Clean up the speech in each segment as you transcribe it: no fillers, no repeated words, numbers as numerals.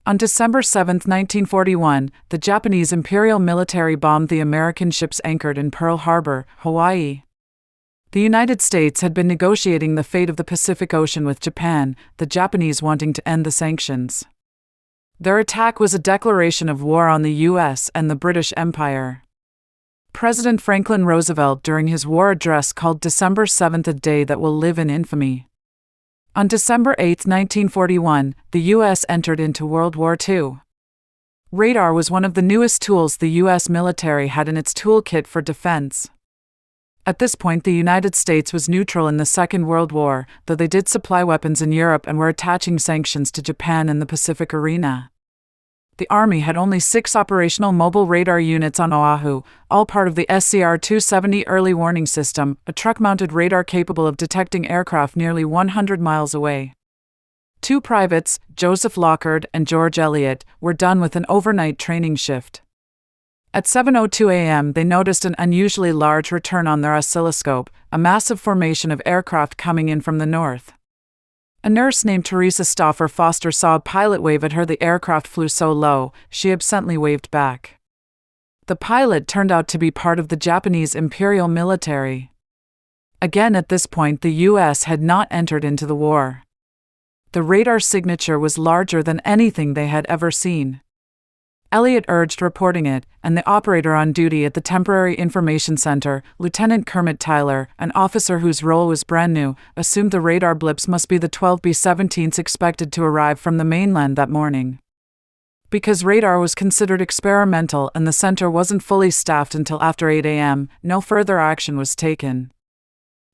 On December 7, 1941, the Japanese Imperial military bombed the American ships anchored in Pearl Harbor, Hawaii. The United States had been negotiating the fate of the Pacific Ocean with Japan, the Japanese wanting to end the sanctions. Their attack was a declaration of war on the U.S. and the British Empire. President Franklin Roosevelt during his war address called December 7 a day that will live in infamy. On December 8, 1941, the U.S. entered into World War II. Radar was one of the newest tools the U.S. military had in its toolkit for defense. At this point, the United States was neutral in the Second World War, though they did supply weapons in Europe and were attaching sanctions to Japan in the Pacific arena. The Army had only 6 operational mobile radar units on Oahu, all part of the SCR-270 early warning system, a truck-mounted radar capable of detecting aircraft nearly 100 miles away. 2 privates, Joseph Lockard and George Elliott, were done with an overnight training shift. At 7:02 a.m. they noticed an unusually large return on their oscilloscope, a massive formation of aircraft coming in from the north. A nurse named Teresa Stauffer Foster saw a pilot wave at her. The aircraft flew so low, she absently waved back. The pilot turned out to be part of the Japanese Imperial military. Again, at this point, the U.S. had not entered into the war. The radar signature was larger than anything they had ever seen. Elliott urged reporting it, and the operator on duty at the Temporary Information Center, Lieutenant Kermit Tyler, an officer whose role was brand new, assumed the radar blips must be the 12 B-17s expected to arrive from the mainland that morning. Because radar was considered experimental and the center wasn't fully staffed until after 8 a.m., no further action was taken.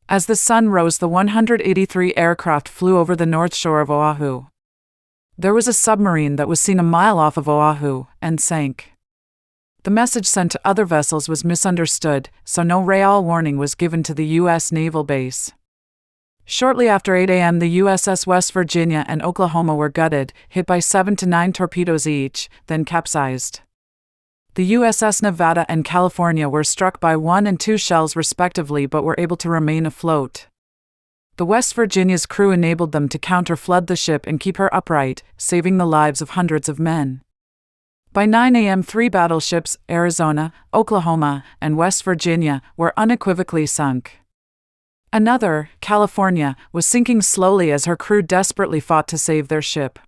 As the sun rose, the 183 aircraft flew over the north shore of Oahu. There was a submarine that was seen a mile off of Oahu, and sank. The message sent to other vessels was misunderstood, so no RAAL warning was given to the U.S. naval base. Shortly after 8 a.m. the USS West Virginia and Oklahoma were gutted, hit by 7 to 9 torpedoes each, then capsized. The USS Nevada and California were struck by 1 and 2 shells respectively but were able to remain afloat. The West Virginia's crew enabled them to counter-flood the ship and keep her upright, saving the lives of hundreds of men. By 9 a.m. 3 battleships, Arizona, Oklahoma, and West Virginia, were unequivocally sunk. Another, California, was sinking slowly as her crew desperately fought to save their ship.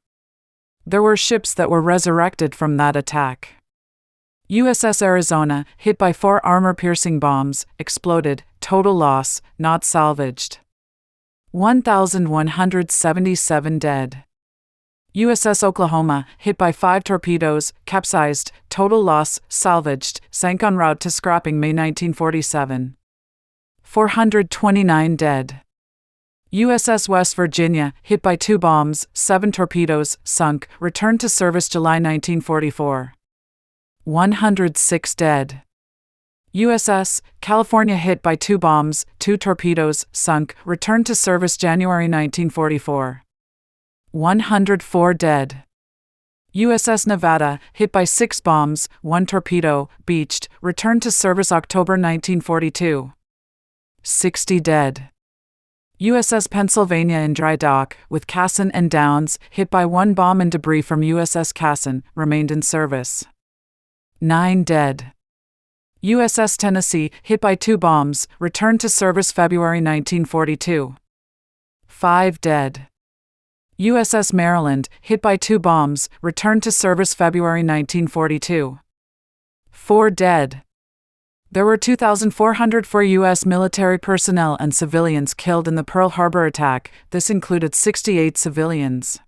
There were ships that were resurrected from that attack. USS Arizona, hit by 4 armor-piercing bombs, exploded, total loss, not salvaged. 1,177 dead. USS Oklahoma, hit by 5 torpedoes, capsized, total loss, salvaged, sank en route to scrapping May 1947. 429 dead. USS West Virginia, hit by 2 bombs, 7 torpedoes, sunk, returned to service July 1944. 106 dead. USS California, hit by 2 bombs, 2 torpedoes, sunk, returned to service January 1944. 104 dead. USS Nevada, hit by 6 bombs, 1 torpedo, beached, returned to service October 1942. 60 dead. USS Pennsylvania in dry dock, with Cassin and Downs, hit by 1 bomb and debris from USS Cassin, remained in service. 9 dead. USS Tennessee, hit by 2 bombs, returned to service February 1942. 5 dead. USS Maryland, hit by 2 bombs, returned to service February 1942. 4 dead. There were 2,404 U.S. military personnel and civilians killed in the Pearl Harbor attack. This included 68 civilians.